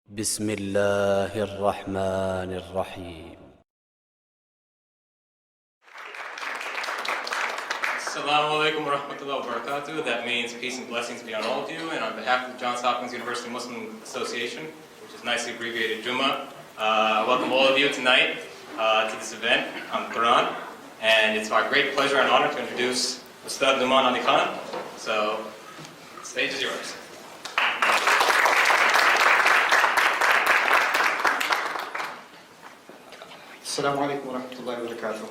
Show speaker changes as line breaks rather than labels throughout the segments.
بسم الله الرحمن الرحيم.
Assalamu alaikum wa rahmatullahi wa barakatuh. That means peace and blessings be on all of you. And on behalf of the Johns Hopkins University Muslim Association, which is nicely abbreviated Juma, I welcome all of you tonight to this event on the Quran. And it's our great pleasure and honor to introduce Ustad Nouman Ali Khan. So, the stage is yours.
Assalamu alaikum wa rahmatullahi wa barakatuh.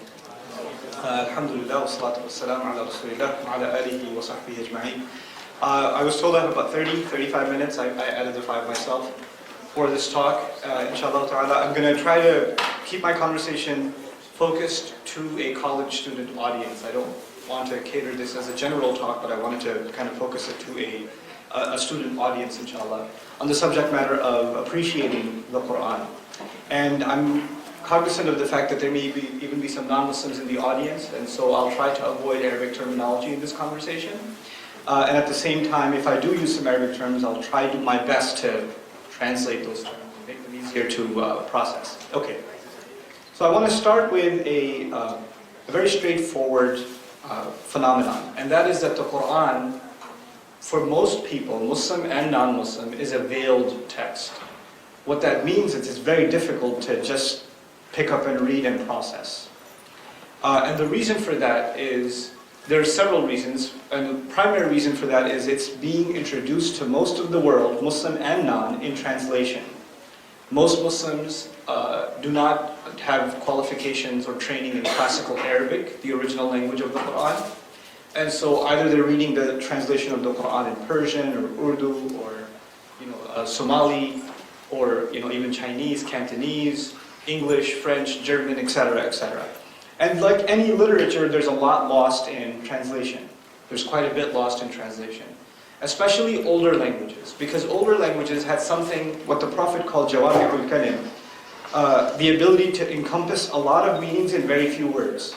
Alhamdulillah, wa salatu wa salam ala rasulillah wa ala alihi wa sahbihi ajma'in. I was told I have about 35 minutes. I added the 5 myself for this talk. Inshallah ta'ala, I'm going to try to keep my conversation focused to a college student audience. I don't want to cater this as a general talk, but I wanted to kind of focus it to a student audience, inshallah, on the subject matter of appreciating the Quran. And I'm cognizant of the fact that there may even be some non-Muslims in the audience, and so I'll try to avoid Arabic terminology in this conversation. And at the same time, if I do use some Arabic terms, I'll try to do my best to translate those terms and make them easier to process. Okay. So I want to start with a very straightforward phenomenon, and that is that the Quran, for most people, Muslim and non-Muslim, is a veiled text. What that means is it's very difficult to just pick up and read and process. And the reason for that is, there are several reasons, and the primary reason for that is it's being introduced to most of the world, Muslim and non, in translation. Most Muslims do not have qualifications or training in classical Arabic, the original language of the Quran. And so either they're reading the translation of the Quran in Persian or Urdu or Somali or even Chinese, Cantonese, English, French, German, etc., etc. And like any literature, there's a lot lost in translation. There's quite a bit lost in translation. Especially older languages, because older languages had something, what the Prophet called Jawami'ul Kalim, the ability to encompass a lot of meanings in very few words.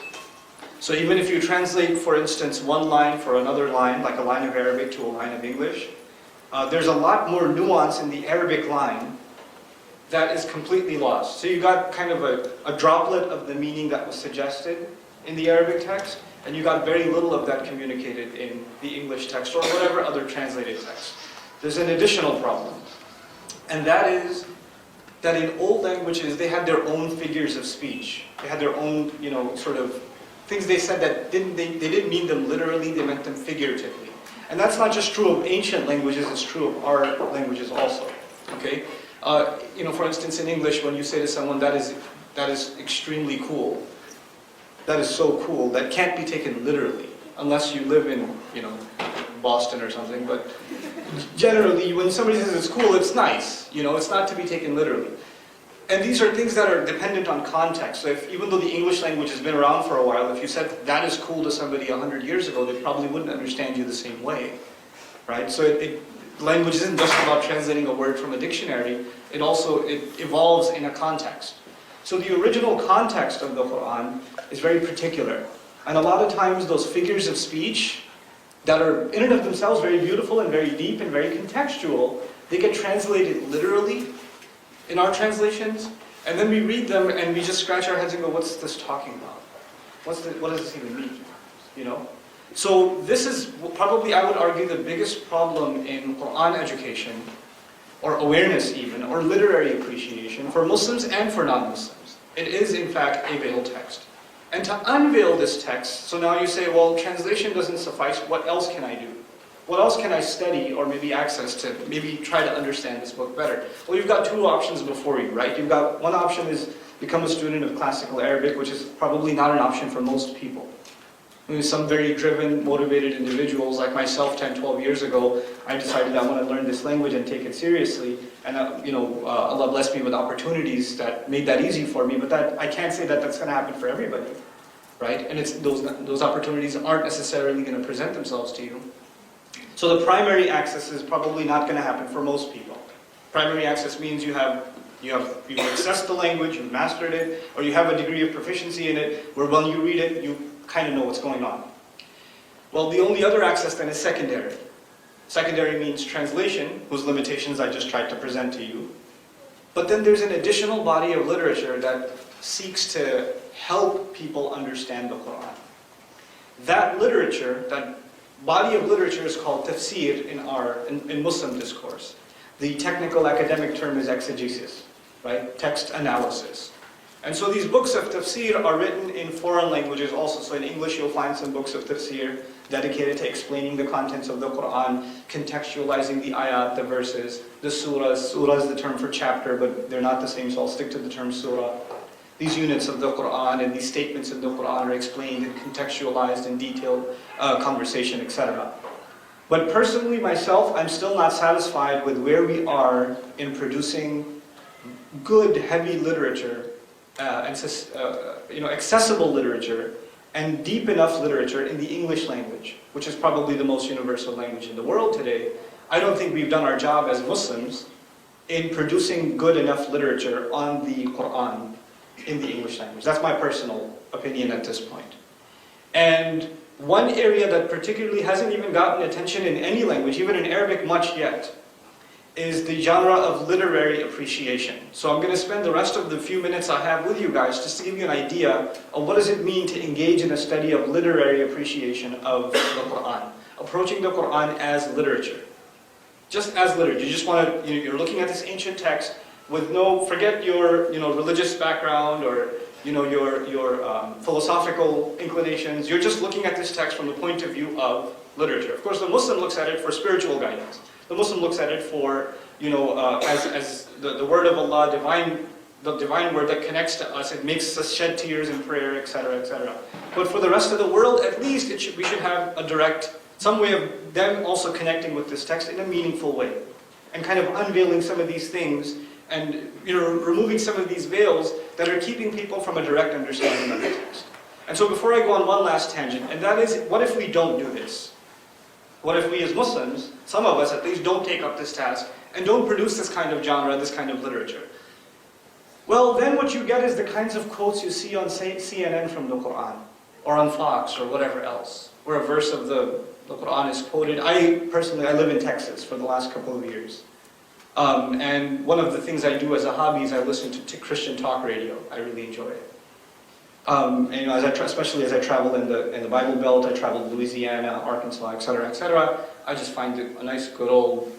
So even if you translate, for instance, one line for another line, like a line of Arabic to a line of English, there's a lot more nuance in the Arabic line that is completely lost. So you got kind of a droplet of the meaning that was suggested in the Arabic text, and you got very little of that communicated in the English text or whatever other translated text. There's an additional problem, and that is that in old languages they had their own figures of speech. They had their own, sort of things they said that they didn't mean them literally, they meant them figuratively. And that's not just true of ancient languages, it's true of our languages also. Okay? For instance, in English, when you say to someone, that is extremely cool, that is so cool, that can't be taken literally, unless you live in, Boston or something, but generally, when somebody says it's cool, it's nice, it's not to be taken literally. And these are things that are dependent on context. So even though the English language has been around for a while, if you said that is cool to somebody 100 years ago, they probably wouldn't understand you the same way, right? So language isn't just about translating a word from a dictionary, it evolves in a context. So the original context of the Quran is very particular. And a lot of times those figures of speech that are in and of themselves very beautiful and very deep and very contextual, they get translated literally in our translations, and then we read them and we just scratch our heads and go, what's this talking about? What does this even mean? So this is probably, I would argue, the biggest problem in Quran education, or awareness even, or literary appreciation for Muslims and for non-Muslims. It is, in fact, a veiled text. And to unveil this text, so now you say, well, translation doesn't suffice, what else can I do? What else can I study or maybe access to maybe try to understand this book better? Well, you've got 2 options before you, right? You've got one option is become a student of classical Arabic, which is probably not an option for most people. Some very driven, motivated individuals like myself 10, 12 years ago, I decided I want to learn this language and take it seriously. And Allah blessed me with opportunities that made that easy for me, but I can't say that that's going to happen for everybody, right? And those opportunities aren't necessarily going to present themselves to you. So the primary access is probably not going to happen for most people. Primary access means you've accessed the language, you've mastered it, or you have a degree of proficiency in it, where when you read it, you kind of know what's going on. Well, the only other access then is secondary. Secondary means translation, whose limitations I just tried to present to you. But then there's an additional body of literature that seeks to help people understand the Quran. That literature, that body of literature is called tafsir in Muslim discourse. The technical academic term is exegesis, right? Text analysis. And so these books of tafsir are written in foreign languages also. So in English you'll find some books of tafsir dedicated to explaining the contents of the Quran, contextualizing the ayat, the verses, the surahs. Surah is the term for chapter, but they're not the same, so I'll stick to the term surah. These units of the Quran and these statements in the Quran are explained and contextualized in detailed conversation, etc. But personally, myself, I'm still not satisfied with where we are in producing good, heavy literature, accessible literature, and deep enough literature in the English language, which is probably the most universal language in the world today. I don't think we've done our job as Muslims in producing good enough literature on the Quran in the English language. That's my personal opinion at this point. And one area that particularly hasn't even gotten attention in any language, even in Arabic much yet, is the genre of literary appreciation. So I'm going to spend the rest of the few minutes I have with you guys just to give you an idea of what does it mean to engage in a study of literary appreciation of the Quran. Approaching the Quran as literature. Just as literature. You just want to, you're looking at this ancient text with forget your religious background or your philosophical inclinations. You're just looking at this text from the point of view of literature. Of course, the Muslim looks at it for spiritual guidance. The Muslim looks at it for, as the word of Allah, the divine word that connects to us. It makes us shed tears in prayer, etc., etc. But for the rest of the world, at least we should have some way of them also connecting with this text in a meaningful way, and kind of unveiling some of these things, and removing some of these veils that are keeping people from a direct understanding of the text. And so before I go on one last tangent, and that is, what if we don't do this? What if we as Muslims, some of us at least, don't take up this task and don't produce this kind of genre, this kind of literature? Well, then what you get is the kinds of quotes you see on CNN from the Quran, or on Fox, or whatever else, where a verse of the Quran is quoted. I live in Texas for the last couple of years. And one of the things I do as a hobby is I listen to Christian talk radio. I really enjoy it. And especially as I travel in the Bible Belt, I travel to Louisiana, Arkansas, etc., etc. I just find it a nice, good old,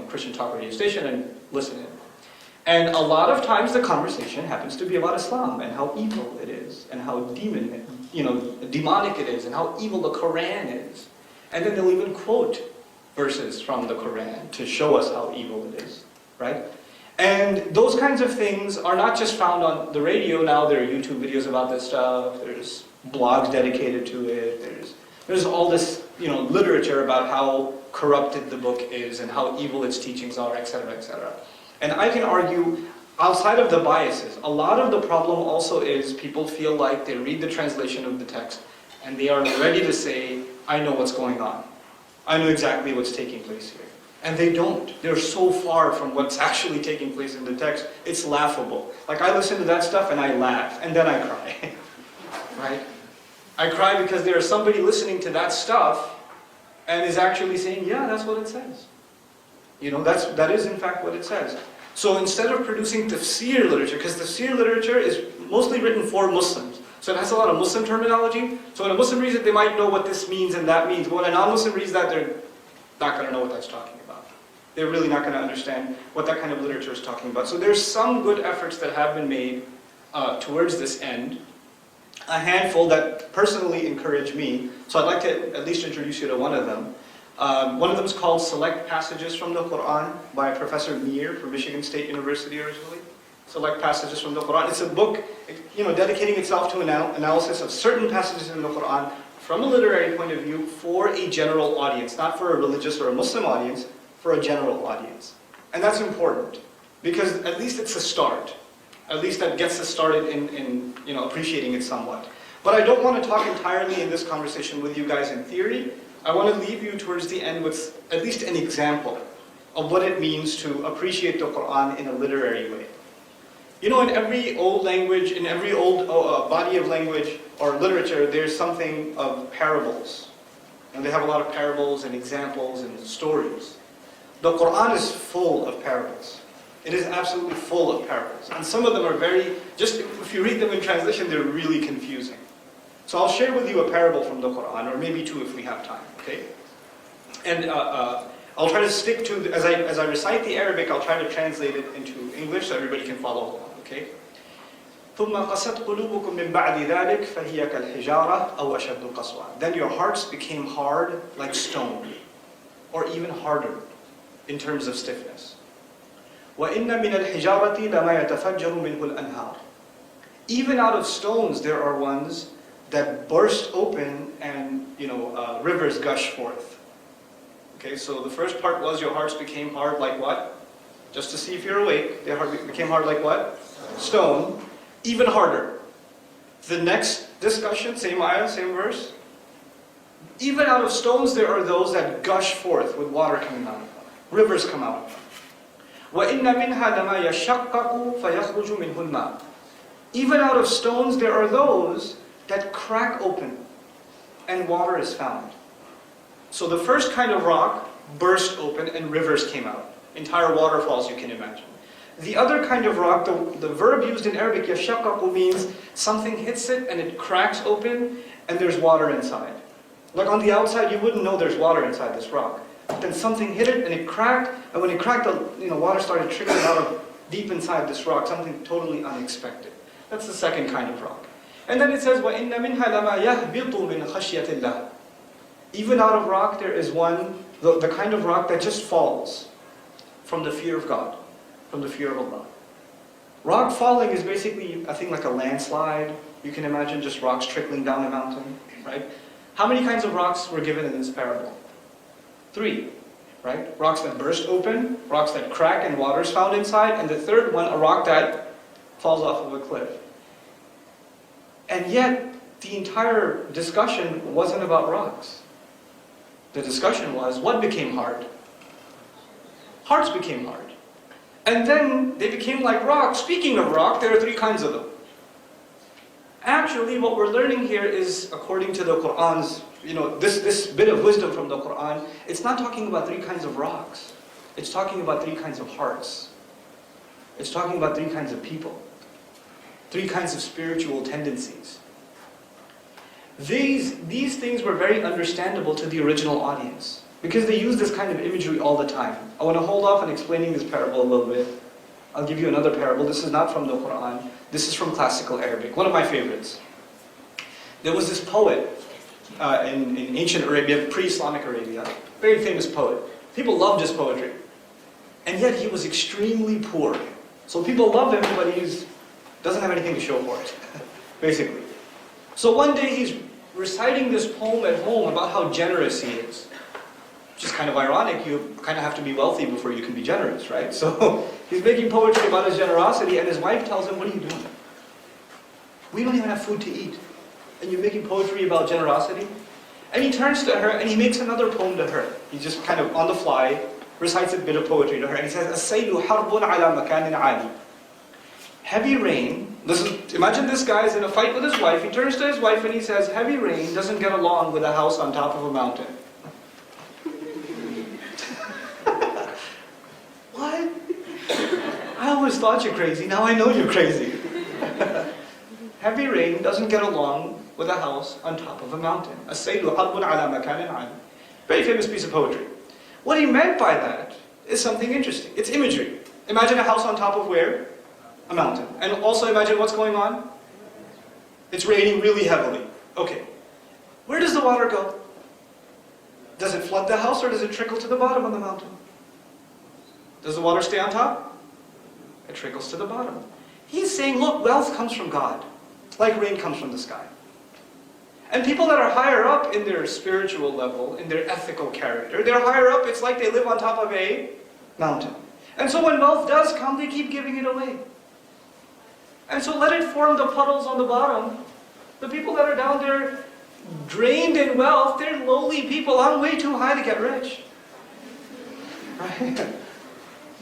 Christian talk radio station and listen in. And a lot of times the conversation happens to be about Islam and how evil it is, and how demonic it is, and how evil the Quran is. And then they'll even quote verses from the Quran to show us how evil it is, right? And those kinds of things are not just found on the radio. Now there are YouTube videos about this stuff. There's blogs dedicated to it. There's all this, literature about how corrupted the book is and how evil its teachings are, etc., etc. And I can argue, outside of the biases, a lot of the problem also is people feel like they read the translation of the text and they are ready to say, I know what's going on. I know exactly what's taking place here. And they don't. They're so far from what's actually taking place in the text, it's laughable. Like, I listen to that stuff and I laugh, and then I cry. Right? I cry because there is somebody listening to that stuff and is actually saying, yeah, that's what it says. That is in fact what it says. So instead of producing tafsir literature, because tafsir literature is mostly written for Muslims, so it has a lot of Muslim terminology. So when a Muslim reads it, they might know what this means and that means. But when a non-Muslim reads that, they're not going to know what that's talking about. They're really not going to understand what that kind of literature is talking about. So there's some good efforts that have been made towards this end. A handful that personally encourage me. So I'd like to at least introduce you to one of them. One of them is called Select Passages from the Quran by Professor Meir from Michigan State University originally. Select Passages from the Quran. It's a book, dedicating itself to analysis of certain passages in the Quran from a literary point of view for a general audience, not for a religious or a Muslim audience, for a general audience. And that's important, because at least it's a start. At least that gets us started in appreciating it somewhat. But I don't want to talk entirely in this conversation with you guys in theory. I want to leave you towards the end with at least an example of what it means to appreciate the Quran in a literary way. In every old language, in every old body of language or literature, there's something of parables. And they have a lot of parables and examples and stories. The Quran is full of parables. It is absolutely full of parables. And some of them are just if you read them in translation, they're really confusing. So I'll share with you a parable from the Quran, or maybe two if we have time, okay? And I'll try to stick to, as I recite the Arabic, I'll try to translate it into English so everybody can follow along, okay? ثُمَّ قَسَتْ قُلُوبُكُم مِّن بَعْدِ ذَلِكَ فَهِيَ كَالْحِجَارَةِ أَوْ أَشَدُّ قَسْوَةً. Then your hearts became hard like stone, or even harder in terms of stiffness. وَإِنَّ مِنَ الْحِجَارَةِ لَمَا يَتَفَجَّرُ مِنْهُ الْأَنْهَارُ. Even out of stones there are ones that burst open and rivers gush forth. Okay, so the first part was your hearts became hard like what? Just to see if you're awake. Their heart became hard like what? Stone. Even harder. The next discussion, same ayah, same verse. Even out of stones there are those that gush forth with water coming out. Rivers come out. وَإِنَّ مِنْهَا لَمَا يَشَقَّقُ فَيَخْرُجُ مِنْهُ الْمَاءُ. Even out of stones there are those that crack open and water is found. So the first kind of rock burst open and rivers came out. Entire waterfalls you can imagine. The other kind of rock, the verb used in Arabic, yashaqqaqu, means something hits it and it cracks open and there's water inside. Like on the outside you wouldn't know there's water inside this rock. But then something hit it and it cracked, and when it cracked, the water started trickling out of deep inside this rock, something totally unexpected. That's the second kind of rock. And then it says, وَإِنَّ مِنْهَا لَمَا يَهْبِطُ مِنْ خَشْيَةِ اللَّهِ. Even out of rock there is one, the kind of rock that just falls from the fear of God, from the fear of Allah. Rock falling is basically, I think, like a landslide. You can imagine just rocks trickling down a mountain, right? How many kinds of rocks were given in this parable? 3, right? Rocks that burst open, rocks that crack and water is found inside, and the third one, a rock that falls off of a cliff. And yet, the entire discussion wasn't about rocks. The discussion was, what became hard? Hearts became hard. And then they became like rocks. Speaking of rock, there are 3 kinds of them. Actually, what we're learning here is, according to the Qur'an's, this bit of wisdom from the Qur'an, it's not talking about 3 kinds of rocks. It's talking about 3 kinds of hearts. It's talking about 3 kinds of people. 3 kinds of spiritual tendencies. These things were very understandable to the original audience, because they use this kind of imagery all the time. I want to hold off on explaining this parable a little bit. I'll give you another parable. This is not from the Qur'an. This is from classical Arabic, one of my favorites. There was this poet in ancient Arabia, pre-Islamic Arabia, very famous poet. People loved his poetry. And yet he was extremely poor. So people loved him, but he doesn't have anything to show for it, basically. So one day he's reciting this poem at home about how generous he is. Which is kind of ironic. You kind of have to be wealthy before you can be generous, right? So he's making poetry about his generosity, and his wife tells him, what are you doing? We don't even have food to eat. And you're making poetry about generosity? And he turns to her and he makes another poem to her. He just kind of on the fly recites a bit of poetry to her, and he says, السَّيْلُ حَرْبٌ عَلَى مَكَانٍ عَالٍ. Heavy rain, imagine this guy is in a fight with his wife. He turns to his wife and he says, heavy rain doesn't get along with a house on top of a mountain. What? I always thought you're crazy, now I know you're crazy. Heavy rain doesn't get along with a house on top of a mountain. السَّيْلُ حَرْبٌ عَلَى مَكَانٍ عَالٍ. Very famous piece of poetry. What he meant by that is something interesting. It's imagery. Imagine a house on top of where? A mountain. And also imagine what's going on. It's raining really heavily. Okay. Where does the water go? Does it flood the house or does it trickle to the bottom of the mountain? Does the water stay on top? It trickles to the bottom. He's saying, look, wealth comes from God, like rain comes from the sky. And people that are higher up in their spiritual level, in their ethical character, they're higher up, it's like they live on top of a mountain. And so when wealth does come, they keep giving it away. And so let it form the puddles on the bottom. The people that are down there, drained in wealth, they're lowly people. I'm way too high to get rich. Right?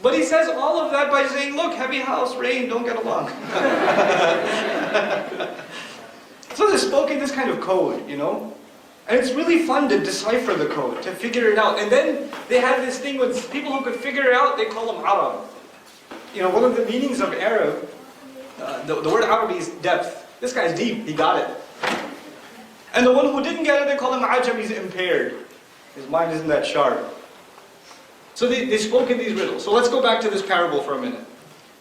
But he says all of that by saying, look, heavy house, rain, don't get along. So they spoke in this kind of code, And it's really fun to decipher the code, to figure it out. And then they had this thing with people who could figure it out, they call them Arab. one of the meanings of Arab, the word Arabi is depth. This guy's deep, he got it. And the one who didn't get it, they call him ajam, he's impaired. His mind isn't that sharp. So they spoke in these riddles. So let's go back to this parable for a minute.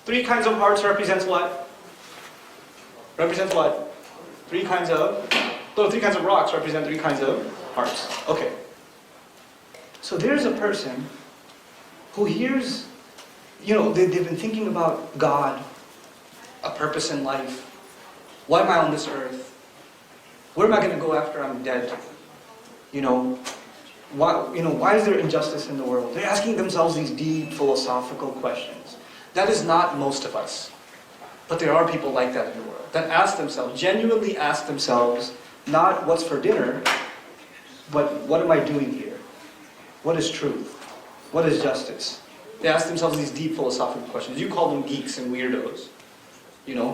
3 kinds of hearts represents what? Represents what? 3 kinds of rocks represent 3 kinds of hearts. Okay. So there's a person who hears, they've been thinking about God, a purpose in life. Why am I on this earth? Where am I going to go after I'm dead? Why is there injustice in the world? They're asking themselves these deep philosophical questions. That is not most of us. But there are people like that in the world that genuinely ask themselves, not what's for dinner, but what am I doing here? What is truth? What is justice? They ask themselves these deep philosophical questions. You call them geeks and weirdos.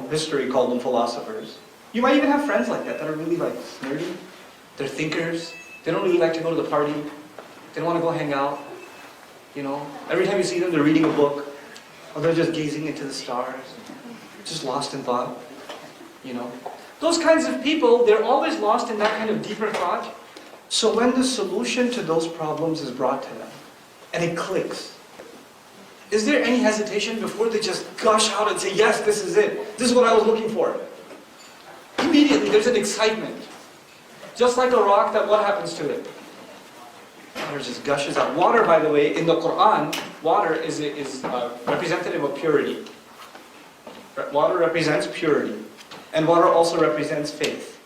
History called them philosophers. You might even have friends like that are really nerdy. They're thinkers. They don't really like to go to the party. They don't want to go hang out. Every time you see them, they're reading a book. Or they're just gazing into the stars. Just lost in thought. Those kinds of people, they're always lost in that kind of deeper thought. So when the solution to those problems is brought to them, and it clicks, is there any hesitation before they just gush out and say, yes, this is it. This is what I was looking for. Immediately, there's an excitement. Just like a rock, what happens to it? Water just gushes out. Water, by the way, in the Quran, water is representative of purity. Water represents purity. And water also represents faith.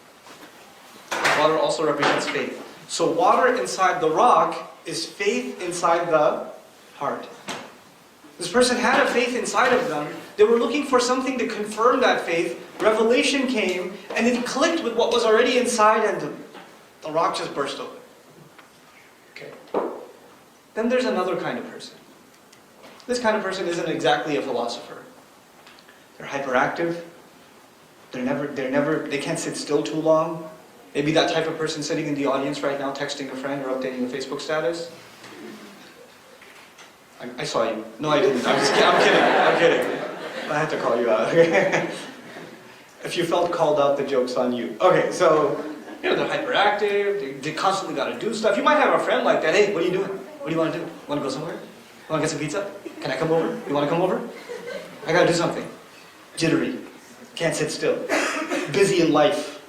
Water also represents faith. So water inside the rock is faith inside the heart. This person had a faith inside of them. They were looking for something to confirm that faith. Revelation came, and it clicked with what was already inside, and the rock just burst open. Okay. Then there's another kind of person. This kind of person isn't exactly a philosopher. They're hyperactive. They can't sit still too long. Maybe that type of person sitting in the audience right now, texting a friend or updating a Facebook status. I saw you. No, I didn't. I'm kidding. I had to call you out. If you felt called out, the joke's on you. Okay, so, they're hyperactive. They constantly got to do stuff. You might have a friend like that. Hey, what are you doing? What do you want to do? Want to go somewhere? Want to get some pizza? Can I come over? You want to come over? I got to do something. Jittery. Can't sit still. Busy in life.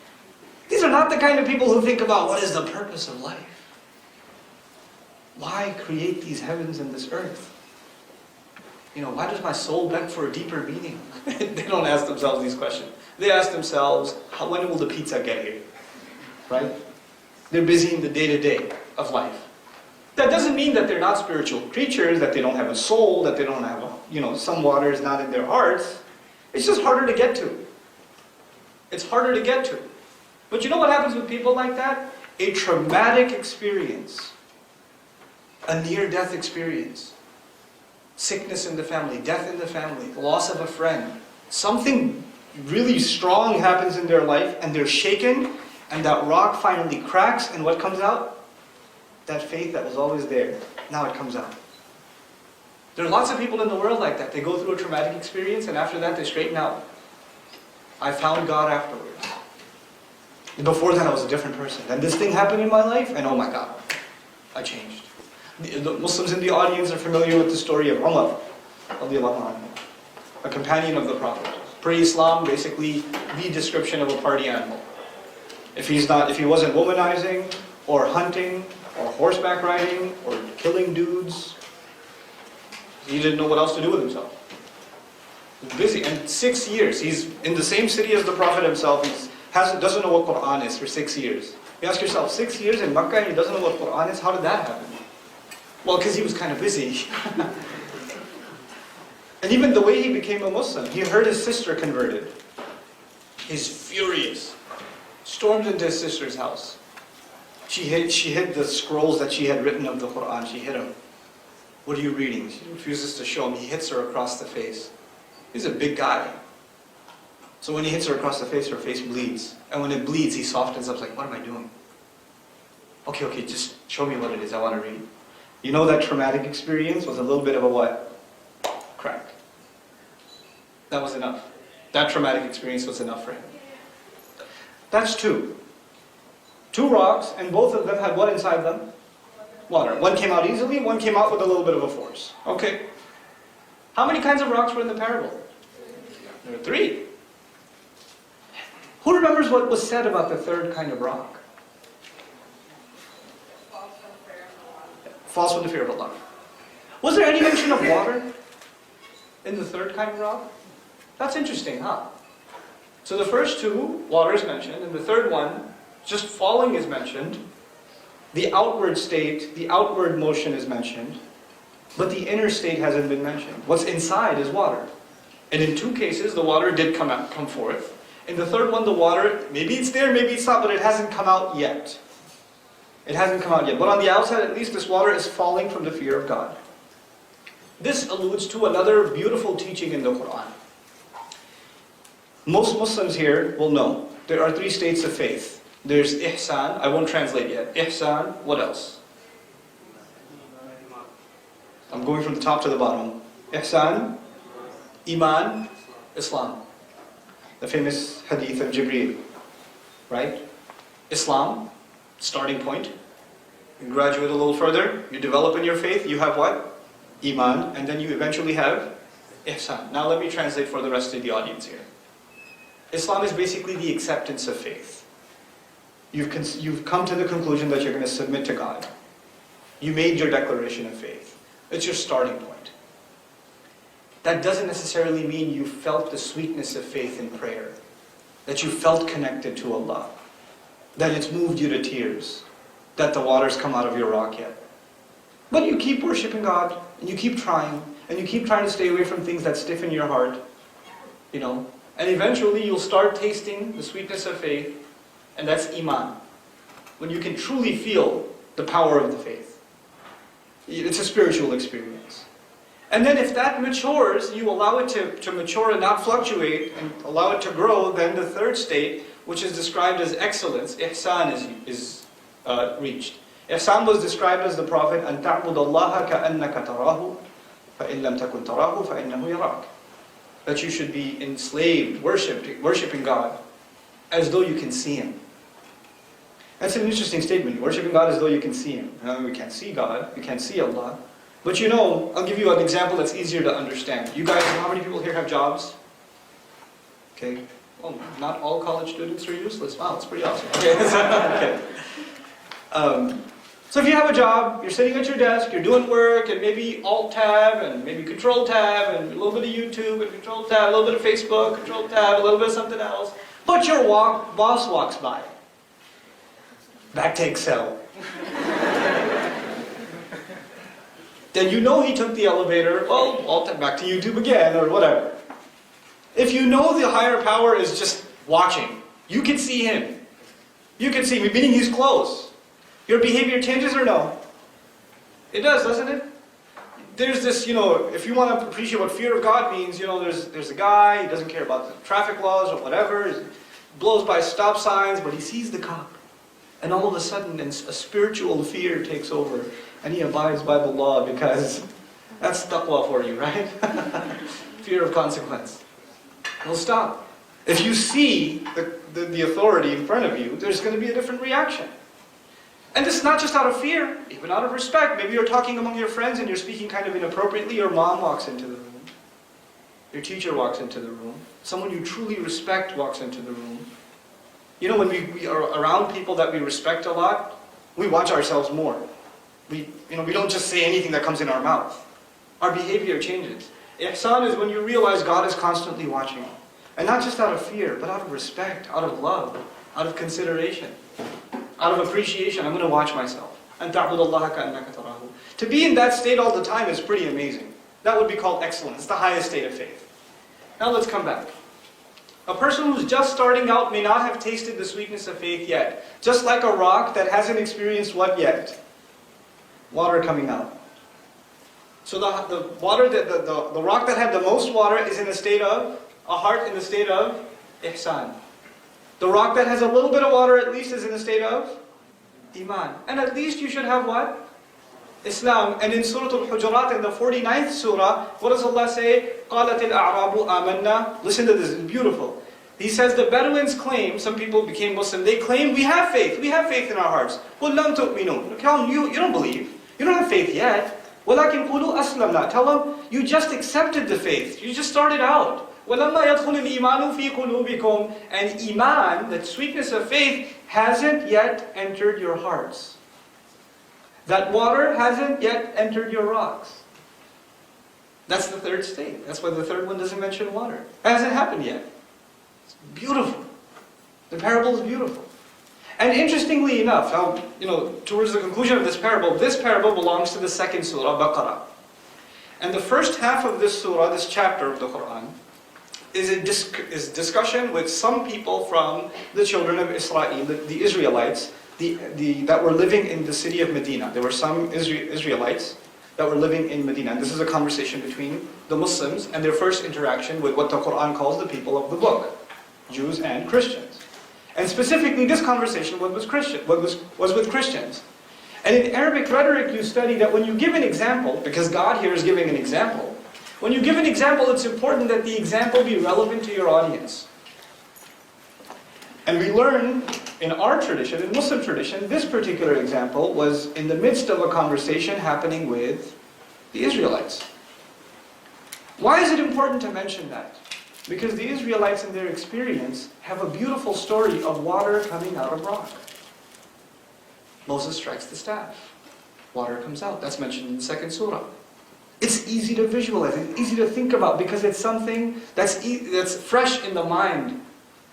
These are not the kind of people who think about what is the purpose of life. Why create these heavens and this earth? Why does my soul beg for a deeper meaning? They don't ask themselves these questions. They ask themselves, when will the pizza get here? Right? They're busy in the day-to-day of life. That doesn't mean that they're not spiritual creatures, that they don't have a soul, that they don't have, some water is not in their hearts. It's just harder to get to. It's harder to get to. But you know what happens with people like that? A traumatic experience. A near-death experience. Sickness in the family, death in the family, loss of a friend. Something really strong happens in their life and they're shaken, and that rock finally cracks, and what comes out? That faith that was always there. Now it comes out. There are lots of people in the world like that. They go through a traumatic experience and after that they straighten out. I found God afterwards. Before that I was a different person. Then this thing happened in my life and oh my God, I changed. The Muslims in the audience are familiar with the story of Umar, a companion of the Prophet. Pre-Islam, basically the description of a party animal. If he wasn't womanizing, or hunting, or horseback riding, or killing dudes, he didn't know what else to do with himself. He was busy, and 6 years, he's in the same city as the Prophet himself, doesn't know what Quran is for 6 years. You ask yourself, 6 years in Makkah and he doesn't know what Quran is? How did that happen? Well, because he was kind of busy. And even the way he became a Muslim, he heard his sister converted. He's furious. Storms into his sister's house. She hid the scrolls that she had written of the Quran. She hid them. What are you reading? She refuses to show him. He hits her across the face. He's a big guy. So when he hits her across the face, her face bleeds. And when it bleeds, he softens up like, what am I doing? Okay, just show me what it is. I want to read. You know that traumatic experience was a little bit of a what? Crack. That was enough. That traumatic experience was enough for him. That's two. Two rocks, and both of them had what inside them? Water. One came out easily, one came out with a little bit of a force. Okay. How many kinds of rocks were in the parable? There were three. Who remembers what was said about the third kind of rock? False with the fear of Allah. Was there any mention of water in the third kind of rock? That's interesting, huh? So the first two, water is mentioned, and the third one, just falling is mentioned. The outward state, the outward motion is mentioned, but the inner state hasn't been mentioned. What's inside is water. And in two cases, the water did come forth. In the third one, the water, maybe it's there, maybe it's not, but it hasn't come out yet. It hasn't come out yet. But on the outside, at least, this water is falling from the fear of God. This alludes to another beautiful teaching in the Quran. Most Muslims here will know there are three states of faith. There's ihsan, I won't translate yet. Ihsan, what else? I'm going from the top to the bottom. Ihsan, Iman, Islam. The famous hadith of Jibreel. Right? Islam, starting point. You graduate a little further, you develop in your faith, you have what? Iman, and then you eventually have Ihsan. Now let me translate for the rest of the audience here. Islam is basically the acceptance of faith. You've come to the conclusion that you're going to submit to God. You made your declaration of faith. It's your starting point. That doesn't necessarily mean you felt the sweetness of faith in prayer, that you felt connected to Allah, that it's moved you to tears, that the water's come out of your rock yet. But you keep worshiping God, and you keep trying to stay away from things that stiffen your heart, and eventually you'll start tasting the sweetness of faith, and that's Iman, when you can truly feel the power of the faith. It's a spiritual experience. And then if that matures, you allow it to mature and not fluctuate, and allow it to grow, then the third state, which is described as excellence, ihsan, is reached. Ihsan was described as the Prophet, أَن تَعْبُدَ اللَّهَ كَأَنَّكَ تَرَاهُ فَإِن لَمْ تَكُنْ تَرَاهُ فَإِنَّهُ يَرَاكَ. That you should be enslaved, worshipping God, as though you can see Him. That's an interesting statement, worshipping God as though you can see Him. We can't see God, we can't see Allah. But I'll give you an example that's easier to understand. You guys, how many people here have jobs? Okay. Well, not all college students are useless. Wow, that's pretty awesome. Okay. Okay. So if you have a job, you're sitting at your desk, you're doing work, and maybe Alt-Tab, and maybe Control-Tab, and a little bit of YouTube, and Control-Tab, a little bit of Facebook, Control-Tab, a little bit of something else. But your boss walks by. Back to Excel. Then he took the elevator, Alt-Tab, back to YouTube again, or whatever. If you know the higher power is just watching, you can see Him. You can see Him, meaning He's close. Your behavior changes or no? It does, doesn't it? There's this, if you want to appreciate what fear of God means, there's a guy, he doesn't care about the traffic laws or whatever, he blows by stop signs, but he sees the cop. And all of a sudden, a spiritual fear takes over, and he abides by the law, because that's taqwa for you, right? Fear of consequence. Well, stop. If you see the authority in front of you, there's going to be a different reaction. And this is not just out of fear, even out of respect. Maybe you're talking among your friends and you're speaking kind of inappropriately. Your mom walks into the room. Your teacher walks into the room. Someone you truly respect walks into the room. When we are around people that we respect a lot, we watch ourselves more. We don't just say anything that comes in our mouth. Our behavior changes. Ihsan is when you realize God is constantly watching you. And not just out of fear, but out of respect, out of love, out of consideration, out of appreciation. I'm going to watch myself. أَن تَعْبُدَ اللَّهَ كَأَنَّكَ تَرَاهُ. To be in that state all the time is pretty amazing. That would be called excellence. It's the highest state of faith. Now let's come back. A person who's just starting out may not have tasted the sweetness of faith yet. Just like a rock that hasn't experienced what yet? Water coming out. So the rock that had the most water is in a state of, a heart in the state of ihsan. The rock that has a little bit of water at least is in a state of iman. And at least you should have what? Islam. And in Surah Al-Hujurat, in the 49th surah, what does Allah say? قَالَتِ الْأَعْرَابُ آمَنَّا. Listen to this, it's beautiful. He says the Bedouins claim, some people became Muslim, they claim we have faith in our hearts. قُلْ لَمْ تُؤْمِنُوا. You don't believe, you don't have faith yet. وَلَكِنْ قُولُوا أَسْلَمْنَا. Tell them, you just accepted the faith, you just started out. وَلَمَّا يَدْخُلِ الْإِيمَانُ فِي قُلُوبِكُمْ. And Iman, that sweetness of faith, hasn't yet entered your hearts. That water hasn't yet entered your rocks. That's the third state. That's why the third one doesn't mention water. It hasn't happened yet. It's beautiful. The parable is beautiful. And interestingly enough, now, towards the conclusion of this parable belongs to the second surah, Baqarah. And the first half of this surah, this chapter of the Quran, is discussion with some people from the children of Israel, the Israelites, that were living in the city of Medina. There were some Israelites that were living in Medina. And this is a conversation between the Muslims and their first interaction with what the Quran calls the people of the book, Jews and Christians. And specifically, this conversation was with Christians. And in Arabic rhetoric, you study that when you give an example, because God here is giving an example, when you give an example, it's important that the example be relevant to your audience. And we learn in our tradition, in Muslim tradition, this particular example was in the midst of a conversation happening with the Israelites. Why is it important to mention that? Because the Israelites in their experience have a beautiful story of water coming out of rock. Moses strikes the staff. Water comes out. That's mentioned in the second surah. It's easy to visualize, it's easy to think about because it's something that's fresh in the mind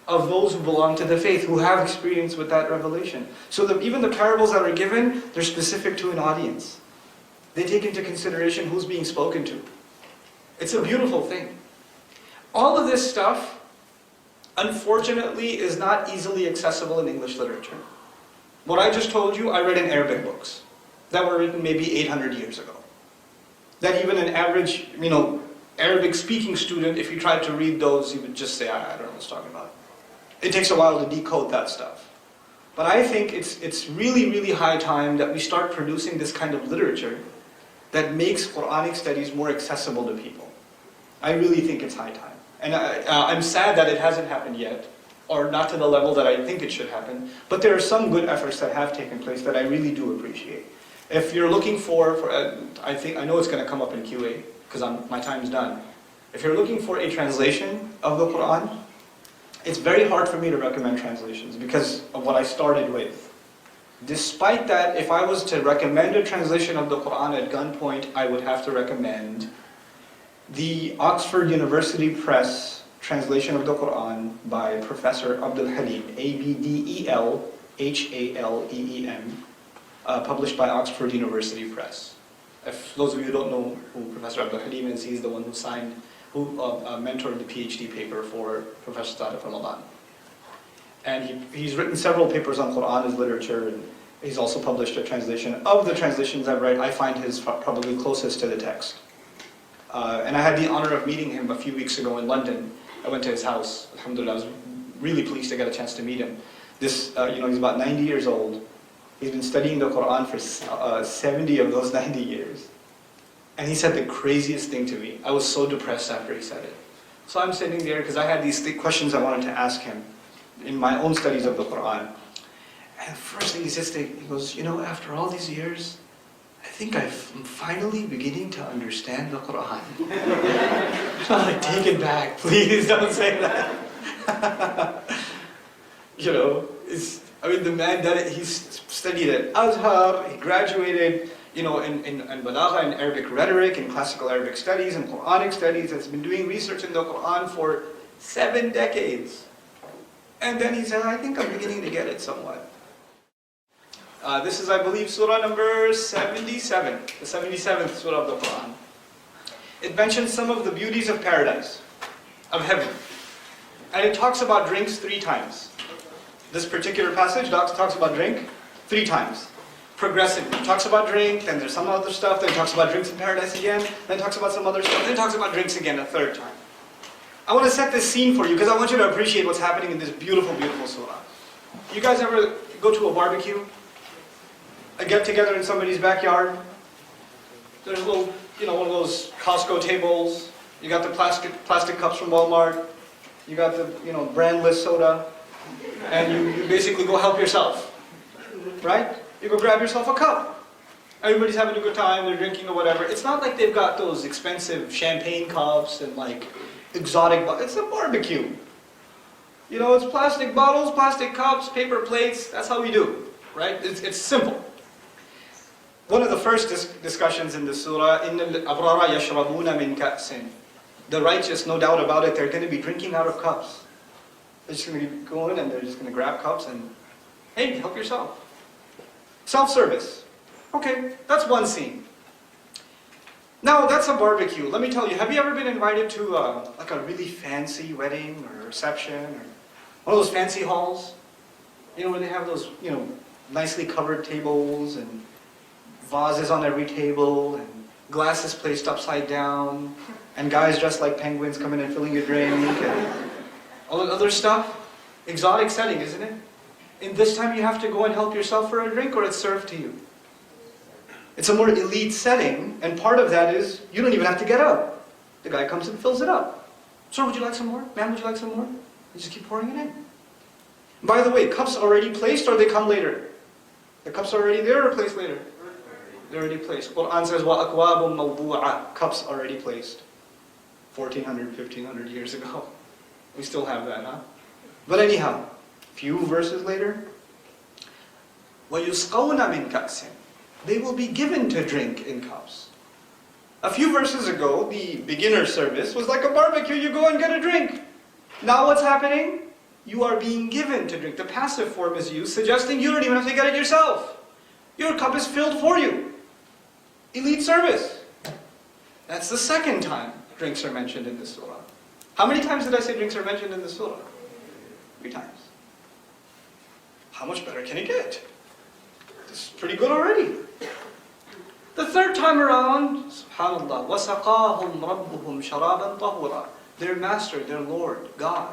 of those who belong to the faith, who have experience with that revelation. So even the parables that are given, they're specific to an audience. They take into consideration who's being spoken to. It's a beautiful thing. All of this stuff, unfortunately, is not easily accessible in English literature. What I just told you, I read in Arabic books that were written maybe 800 years ago. That even an average, Arabic-speaking student, if you tried to read those, he would just say, I don't know what he's talking about. It takes a while to decode that stuff. But I think it's really, really high time that we start producing this kind of literature that makes Quranic studies more accessible to people. I really think it's high time. And I'm sad that it hasn't happened yet, or not to the level that I think it should happen. But there are some good efforts that have taken place that I really do appreciate. If you're looking I know it's going to come up in QA, because my time's done. If you're looking for a translation of the Quran, it's very hard for me to recommend translations because of what I started with. Despite that, if I was to recommend a translation of the Quran at gunpoint, I would have to recommend the Oxford University Press translation of the Quran by Professor Abdullah, Abdelhalem, published by Oxford University Press. If those of you who don't know who Professor Abdullah is, he's the one who mentored the PhD paper for Professor Sadiq Ramadan. And he's written several papers on Quran as literature, and he's also published a translation. Of the translations I've read, I find his probably closest to the text. And I had the honor of meeting him a few weeks ago in London. I went to his house. Alhamdulillah, I was really pleased to get a chance to meet him. He's about 90 years old. He's been studying the Quran for 70 of those 90 years. And he said the craziest thing to me. I was so depressed after he said it. So I'm sitting there because I had these questions I wanted to ask him in my own studies of the Quran. And the first thing he says, he goes, after all these years, I think I'm finally beginning to understand the Quran. I'm like, take it back, please don't say that. The man he's studied at Azhar, he graduated, in Balagha, in Arabic rhetoric, in classical Arabic studies, and Quranic studies, has been doing research in the Quran for 7 decades. And then he said, I think I'm beginning to get it somewhat. This is, I believe, surah number 77, the 77th surah of the Quran. It mentions some of the beauties of paradise, of heaven. And it talks about drinks 3 times. This particular passage talks about drink 3 times. Progressively. It talks about drink, then there's some other stuff, then it talks about drinks in paradise again, then it talks about some other stuff, then it talks about drinks again a 3rd time. I want to set this scene for you because I want you to appreciate what's happening in this beautiful, beautiful surah. You guys ever go to a barbecue? A get-together in somebody's backyard? There's little, one of those Costco tables. You got the plastic cups from Walmart. You got the, brandless soda. And you basically go help yourself. Right? You go grab yourself a cup. Everybody's having a good time, they're drinking or whatever. It's not like they've got those expensive champagne cups and exotic, it's a barbecue. It's plastic bottles, plastic cups, paper plates, that's how we do, right? It's simple. One of the first discussions in the surah, إِنَّ الْأَبْرَارَ يَشْرَبُونَ مِنْ كَأْسٍ. The righteous, no doubt about it, they're going to be drinking out of cups. They're just going to go in and they're just going to grab cups and, hey, help yourself. Self-service. Okay, that's one scene. Now, that's a barbecue. Let me tell you, have you ever been invited to a really fancy wedding or reception or one of those fancy halls? Where they have those, nicely covered tables and vases on every table and glasses placed upside down and guys dressed like penguins coming and filling your drink and all that other stuff? Exotic setting, isn't it? In this time you have to go and help yourself for a drink or it's served to you. It's a more elite setting, and part of that is you don't even have to get up. The guy comes and fills it up. Sir, would you like some more? Ma'am, would you like some more? You just keep pouring it in. By the way, cups already placed or they come later? The cups are already there or placed later? They're already placed. Quran says, وَأَكْوَابٌ مَوْضُوعَةٌ. Cups already placed. 1,400, 1,500 years ago. We still have that, huh? But anyhow, few verses later, وَيُسْقَوْنَ مِنْ كَأْسٍ. They will be given to drink in cups. A few verses ago, the beginner service was like a barbecue. You go and get a drink. Now what's happening? You are being given to drink. The passive form is used, suggesting you don't even have to get it yourself. Your cup is filled for you. Elite service. That's the second time drinks are mentioned in this surah. How many times did I say drinks are mentioned in this surah? 3 times. How much better can it get? This is pretty good already. The third time around, subhanallah, وَسَقَاهُمْ رَبُّهُمْ شَرَابًا طَهُورًا. Their master, their Lord, God,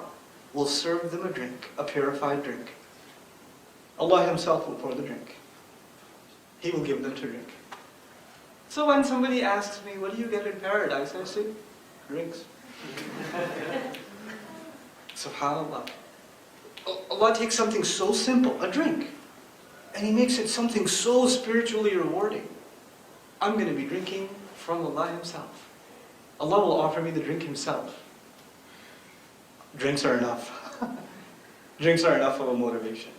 will serve them a drink, a purified drink. Allah Himself will pour the drink. He will give them to drink. So when somebody asks me, what do you get in paradise? I say, drinks. SubhanAllah. Allah takes something so simple, a drink, and He makes it something so spiritually rewarding. I'm going to be drinking from Allah Himself. Allah will offer me the drink Himself. Drinks are enough. Drinks are enough of a motivation.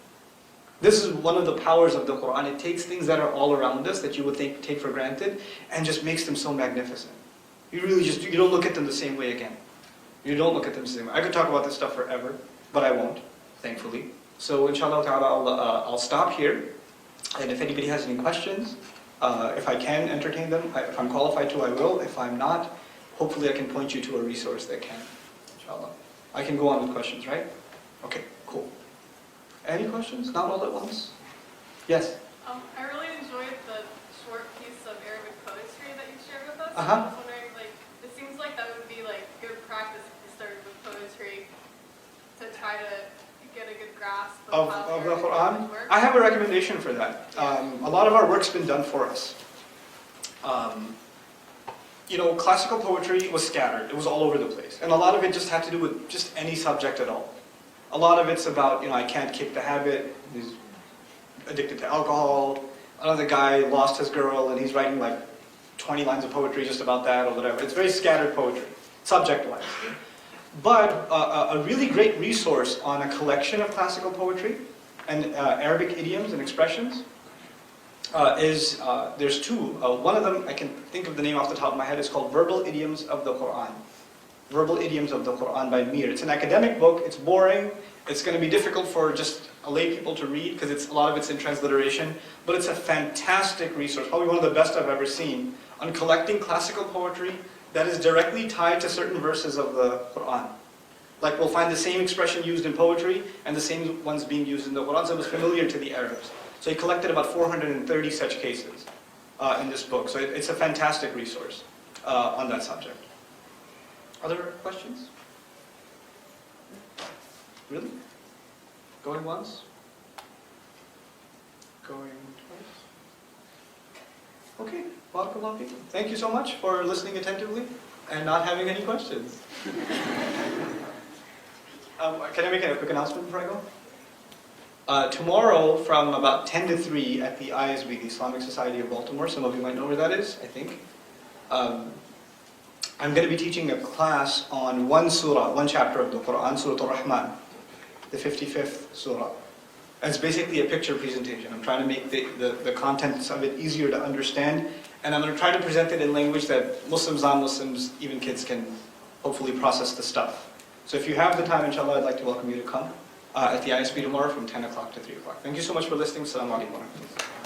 This is one of the powers of the Quran. It takes things that are all around us that you would take for granted and just makes them so magnificent. You don't look at them the same way again. You don't look at them the same way. I could talk about this stuff forever, but I won't, thankfully. So inshallah ta'ala, I'll stop here. And if anybody has any questions, if I can entertain them, if I'm qualified to, I will. If I'm not, hopefully I can point you to a resource that can, inshallah. I can go on with questions, right? Okay, cool. Any questions? Not all at once? Yes?
I really enjoyed the short piece of Arabic poetry that you shared with us.
Uh-huh.
I was wondering, it seems like that would be good practice if you started with poetry to try to get a good grasp of how
the
Arabic
Quran?
language works.
I have a recommendation for that. A lot of our work's been done for us. Classical poetry was scattered. It was all over the place. And a lot of it just had to do with just any subject at all. A lot of it's about, I can't kick the habit. He's addicted to alcohol. Another guy lost his girl and he's writing 20 lines of poetry just about that or whatever. It's very scattered poetry, subject-wise. But a really great resource on a collection of classical poetry and Arabic idioms and expressions there's two. One of them, I can think of the name off the top of my head, is called Verbal Idioms of the Quran. Verbal Idioms of the Quran by Mir. It's an academic book, it's boring, it's going to be difficult for just lay people to read because a lot of it's in transliteration, but it's a fantastic resource, probably one of the best I've ever seen, on collecting classical poetry that is directly tied to certain verses of the Quran. We'll find the same expression used in poetry and the same ones being used in the Quran, so it was familiar to the Arabs. So he collected about 430 such cases in this book. So it's a fantastic resource on that subject. Other questions? Really? Going once? Going twice? Okay, barakallahu feekum. Thank you so much for listening attentively and not having any questions. Can I make a quick announcement before I go? Tomorrow from about 10 to 3 at the ISB, the Islamic Society of Baltimore, some of you might know where that is, I think. I'm going to be teaching a class on one surah, one chapter of the Quran, Surah Al-Rahman, the 55th surah. And it's basically a picture presentation. I'm trying to make the contents of it easier to understand, and I'm going to try to present it in language that Muslims, non-Muslims, even kids can hopefully process the stuff. So if you have the time, inshallah, I'd like to welcome you to come at the ISB tomorrow from 10 o'clock to 3 o'clock. Thank you so much for listening. Assalamu alaikum wa rahmatullah.